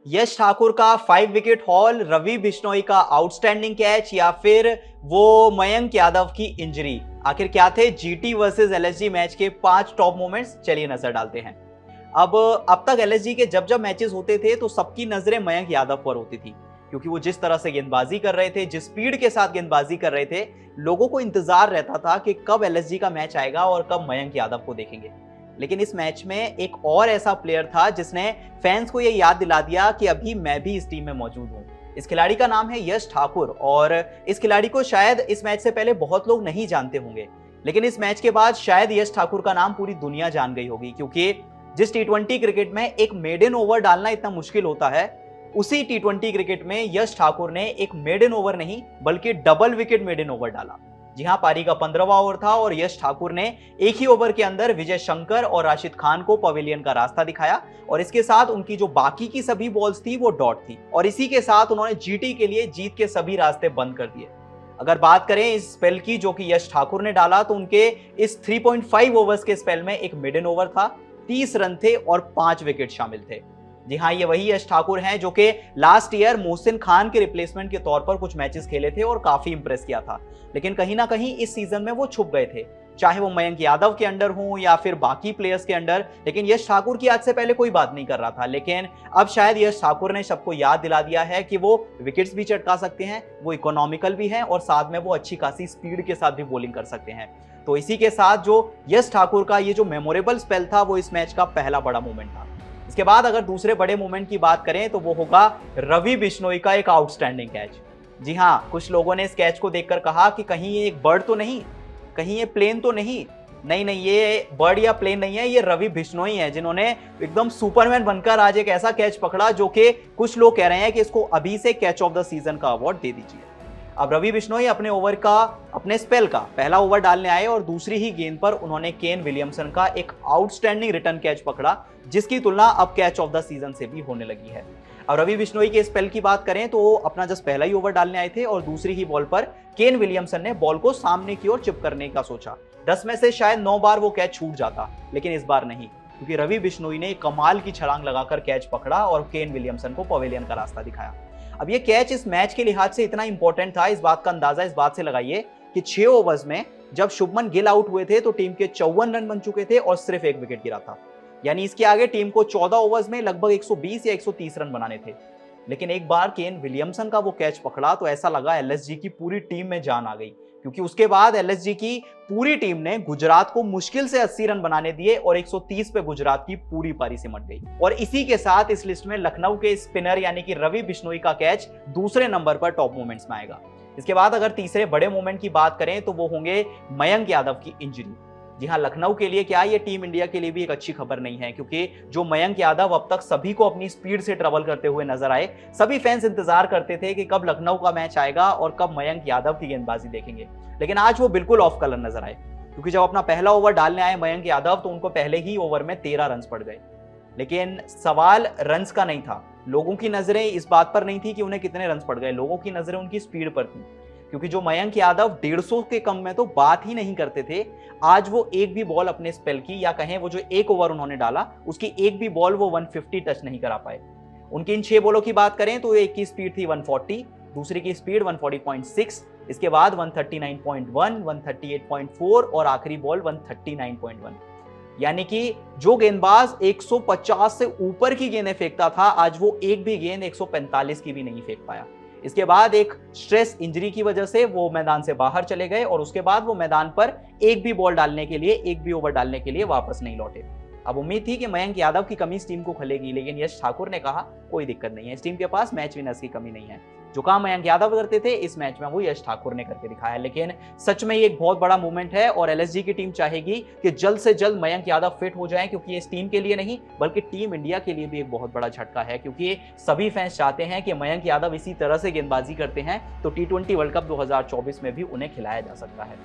यश ठाकुर का 5 wicket haul, Ravi Bishnoi का outstanding catch या फिर वो मयंक यादव की इंजरी, आखिर क्या थे जीटी वर्सेस एलएसजी मैच के 5 टॉप मोमेंट्स? चलिए नजर डालते हैं। अब तक एलएसजी के जब जब मैचेस होते थे तो सबकी नजरें मयंक यादव पर होती थी, क्योंकि वो जिस तरह से गेंदबाजी कर रहे थे, जिस स्पीड के साथ गेंदबाजी कर रहे थे, लोगों को इंतजार रहता था कि कब एलएसजी का मैच आएगा और कब मयंक यादव को देखेंगे। लेकिन इस मैच में एक और ऐसा प्लेयर था जिसने फैंस को यह याद दिला दिया कि अभी मैं भी इस टीम में मौजूद हूं। इस खिलाड़ी का नाम है यश ठाकुर और इस खिलाड़ी को शायद इस मैच से पहले बहुत लोग नहीं जानते होंगे, लेकिन इस मैच के बाद शायद यश ठाकुर का नाम पूरी दुनिया जान गई होगी, क्योंकि जिस टी20 क्रिकेट में एक मेडन ओवर डालना इतना मुश्किल होता है, उसी टी20 क्रिकेट में यश ठाकुर ने एक मेडन ओवर नहीं बल्कि डबल विकेट मेडन ओवर डाला। जी हां, पारी का 15वां ओवर था और यश ठाकुर ने एक ही ओवर के अंदर विजय शंकर और राशिद खान को पवेलियन का रास्ता दिखाया और इसके साथ उनकी जो बाकी की सभी बॉल्स थी वो डॉट थी और इसी के साथ उन्होंने जीटी के लिए जीत के सभी रास्ते बंद कर दिए। अगर बात करें इस स्पेल की जो कि यश ठाकुर ने डाला, तो उनके इस 3.5 ओवर्स के स्पेल में एक मिडन ओवर था, 30 रन थे और 5 विकेट शामिल थे। जी हाँ, ये वही यश ठाकुर हैं जो कि लास्ट ईयर मोहसिन खान के रिप्लेसमेंट के तौर पर कुछ मैचेस खेले थे और काफी इंप्रेस किया था, लेकिन कहीं ना कहीं इस सीजन में वो छुप गए थे, चाहे वो मयंक यादव के अंडर हो या फिर बाकी प्लेयर्स के अंडर। लेकिन यश ठाकुर की आज से पहले कोई बात नहीं कर रहा था, लेकिन अब शायद यश ठाकुर ने सबको याद दिला दिया है कि वो विकेट्स भी चटका सकते हैं, वो इकोनॉमिकल भी हैं और साथ में वो अच्छी खासी स्पीड के साथ भी बॉलिंग कर सकते हैं। तो इसी के साथ जो यश ठाकुर का ये जो मेमोरेबल स्पेल था वो इस मैच का पहला बड़ा मोमेंट था। इसके बाद अगर दूसरे बड़े मोमेंट की बात करें तो वो होगा रवि बिश्नोई का एक आउटस्टैंडिंग कैच। जी हाँ, कुछ लोगों ने इस कैच को देखकर कहा कि कहीं ये एक बर्ड तो नहीं, कहीं ये प्लेन तो नहीं। नहीं नहीं, ये बर्ड या प्लेन नहीं है, ये रवि बिश्नोई है जिन्होंने एकदम सुपरमैन बनकर आज एक ऐसा कैच पकड़ा जो कि कुछ लोग कह रहे हैं कि इसको अभी से कैच ऑफ द सीजन का अवार्ड दे दीजिए। अब रवि बिश्नोई अपने स्पेल का पहला ओवर डालने आए और दूसरी ही गेंद पर उन्होंने केन विलियमसन का एक आउटस्टैंडिंग रिटर्न कैच पकड़ा, जिसकी तुलना अब कैच ऑफ द सीजन से भी होने लगी है। अब रवि बिश्नोई के स्पेल की बात करें तो वो अपना जस्ट पहला ही ओवर डालने आए थे और दूसरी ही बॉल पर केन विलियमसन ने बॉल को सामने की ओर चिप करने का सोचा। 10 में से शायद 9 बार वो कैच छूट जाता, लेकिन इस बार नहीं, क्योंकि रवि बिश्नोई ने कमाल की छलांग लगाकर कैच पकड़ा और केन विलियमसन को पवेलियन का रास्ता दिखाया। अब ये कैच इस मैच के लिहाज से इतना इंपॉर्टेंट था, इस बात का अंदाजा इस बात से लगाइए कि 6 ओवर्स में जब शुभमन गिल आउट हुए थे तो टीम के 54 रन बन चुके थे और सिर्फ एक विकेट गिरा था। यानी इसके आगे टीम को 14 ओवर्स में लगभग 120 या 130 रन बनाने थे। लेकिन एक बार केन विलियमसन का वो कैच पकड़ा तो ऐसा लगा एलएसजी की पूरी टीम में जान आ गई, क्योंकि उसके बाद एलएसजी की पूरी टीम ने गुजरात को मुश्किल से 80 रन बनाने दिए और 130 पे गुजरात की पूरी पारी सिमट गई। और इसी के साथ इस लिस्ट में लखनऊ के स्पिनर यानी कि रवि बिश्नोई का कैच दूसरे नंबर पर टॉप मोमेंट्स में आएगा। इसके बाद अगर तीसरे बड़े मोमेंट की बात करें तो वो होंगे मयंक यादव की इंजरी। जी हाँ, लखनऊ के लिए क्या, ये टीम इंडिया के लिए भी एक अच्छी खबर नहीं है, क्योंकि जो मयंक यादव अब तक सभी को अपनी स्पीड से ट्रबल करते हुए नजर आए, सभी फैंस इंतजार करते थे कि कब लखनऊ का मैच आएगा और कब मयंक यादव की गेंदबाजी देखेंगे। लेकिन आज वो बिल्कुल ऑफ कलर नजर आए, क्योंकि जब अपना पहला ओवर डालने आए मयंक यादव तो उनको पहले ही ओवर में 13 रन पड़ गए। लेकिन सवाल रन्स का नहीं था, लोगों की नजरें इस बात पर नहीं थी कि उन्हें कितने रन पड़ गए, लोगों की नजरें उनकी स्पीड पर थी, क्योंकि जो मयंक यादव 150 के कम में तो बात ही नहीं करते थे, आज वो एक भी बॉल अपने स्पेल की, या कहें वो जो एक ओवर उन्होंने डाला उसकी एक भी बॉल वो 150 टच नहीं करा पाए। उनकी इन 6 बॉलों की बात करें तो एक की स्पीड थी 140, दूसरी की स्पीड 140.6, इसके बाद 139.1, 138.4 और आखिरी बॉल 139.1। यानी कि जो गेंदबाज 150 से ऊपर की गेंदें फेंकता था, आज वो एक भी गेंद 145 की भी नहीं फेंक पाया। इसके बाद एक स्ट्रेस इंजरी की वजह से वो मैदान से बाहर चले गए और उसके बाद वो मैदान पर एक भी बॉल डालने के लिए, एक भी ओवर डालने के लिए वापस नहीं लौटे। अब उम्मीद थी कि मयंक यादव की कमी इस टीम को खलेगी, लेकिन यश ठाकुर ने कहा कोई दिक्कत नहीं है, इस टीम के पास मैच विनर्स की कमी नहीं है। जो काम मयंक यादव करते थे इस मैच में वो यश ठाकुर ने करके दिखाया। लेकिन सच में ये एक बहुत बड़ा मूवमेंट है और एलएसजी की टीम चाहेगी कि जल्द से जल्द मयंक यादव फिट हो जाएं, क्योंकि इस टीम के लिए नहीं बल्कि टीम इंडिया के लिए भी एक बहुत बड़ा झटका है, क्योंकि सभी फैंस चाहते हैं कि मयंक यादव इसी तरह से गेंदबाजी करते हैं तो टी20 वर्ल्ड कप 2024 में भी उन्हें खिलाया जा सकता है।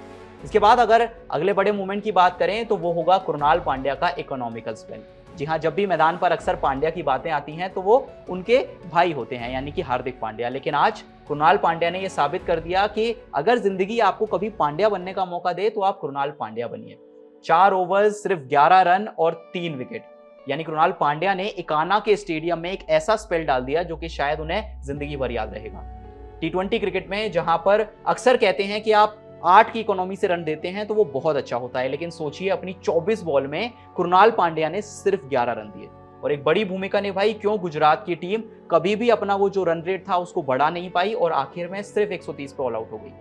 इसके बाद अगर अगले बड़े मूवमेंट की बात करें तो वो होगा कृणाल पांड्या का इकोनॉमिकल स्पेल। जी हाँ, जब भी मैदान पर अक्सर पांड्या की बातें आती हैं तो वो उनके भाई होते हैं यानी कि हार्दिक पांड्या, लेकिन आज कृणाल पांड्या ने यह साबित कर दिया कि अगर जिंदगी आपको कभी पांड्या बनने का मौका दे तो आप कृणाल पांड्या बनिए। 4 ओवर्स, सिर्फ 11 रन और 3 विकेट, यानी कृणाल पांड्या ने इकाना के स्टेडियम में एक ऐसा स्पेल डाल दिया जो कि शायद उन्हें जिंदगी भर याद रहेगा। टी20 क्रिकेट में जहां पर अक्सर कहते हैं कि आप 8 की इकोनॉमी से रन देते हैं तो वो बहुत अच्छा होता है, लेकिन सोचिए अपनी 24 बॉल में कृणाल पांड्या ने सिर्फ 11 रन दिए और एक बड़ी भूमिका निभाई। क्यों गुजरात की टीम कभी भी अपना वो जो रन रेट था उसको बढ़ा नहीं पाई और आखिर में सिर्फ 130 पे ऑल आउट हो गई।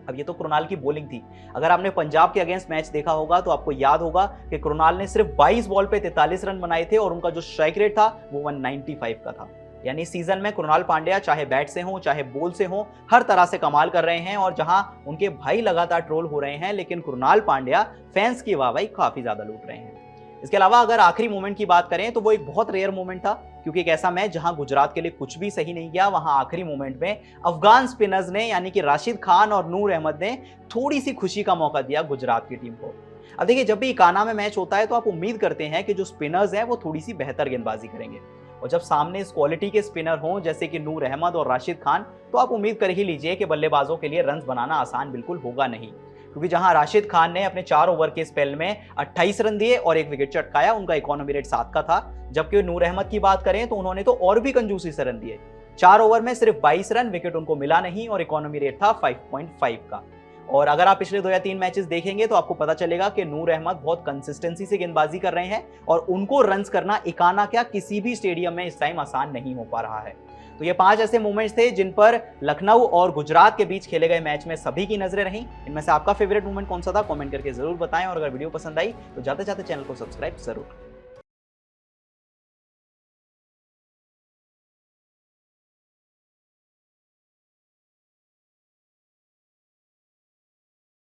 अब ये तो कृणाल की बॉलिंग थी। अगर आपने पंजाब के अगेंस्ट मैच देखा होगा तो आपको याद होगा कि कृणाल ने सिर्फ 22 बॉल पे 43 रन बनाए थे और उनका जो स्ट्राइक रेट था वो 195 का था। यानी सीजन में कृणाल पांड्या चाहे बैट से हो चाहे बॉल से हो हर तरह से कमाल कर रहे हैं और जहां उनके भाई लगातार ट्रोल हो रहे हैं लेकिन कृणाल पांड्या फैंस की वाहवाही काफी ज्यादा लूट रहे हैं। इसके अलावा अगर आखिरी मोमेंट की बात करें तो वो एक बहुत रेयर मोमेंट था, क्योंकि एक ऐसा मैच जहां गुजरात के लिए कुछ भी सही नहीं गया, वहां आखिरी मोमेंट में अफगान स्पिनर्स ने यानी कि राशिद खान और नूर अहमद ने थोड़ी सी खुशी का मौका दिया गुजरात की टीम को। अब देखिए, जब भी इकाना में मैच होता है तो आप उम्मीद करते हैं कि जो स्पिनर्स हैं वो थोड़ी सी बेहतर गेंदबाजी करेंगे और जब सामने इस क्वालिटी के स्पिनर हों जैसे कि नूर अहमद और राशिद खान तो आप उम्मीद कर ही लीजिए कि बल्लेबाजों के लिए रन बनाना आसान बिल्कुल होगा नहीं, क्योंकि जहां राशिद खान ने अपने 4 ओवर के स्पेल में 28 रन दिए और 1 विकेट चटकाया, उनका इकोनॉमी रेट 7 का था। जबकि नूर अहमद की बात करें तो उन्होंने तो और भी कंजूसी से रन दिए, 4 ओवर में सिर्फ 22 रन, विकेट उनको मिला नहीं और इकोनॉमी रेट था 5.5 का। और अगर आप पिछले 2 या 3 मैचेस देखेंगे तो आपको पता चलेगा कि नूर अहमद बहुत कंसिस्टेंसी से गेंदबाजी कर रहे हैं और उनको रन्स करना इकाना क्या किसी भी स्टेडियम में इस टाइम आसान नहीं हो पा रहा है। तो ये 5 ऐसे मोमेंट्स थे जिन पर लखनऊ और गुजरात के बीच खेले गए मैच में सभी की नजरें रहीं। इनमें से आपका फेवरेट मोमेंट कौन सा था, कमेंट करके जरूर बताएं और अगर वीडियो पसंद आई तो जाते जाते चैनल को सब्सक्राइब जरूर।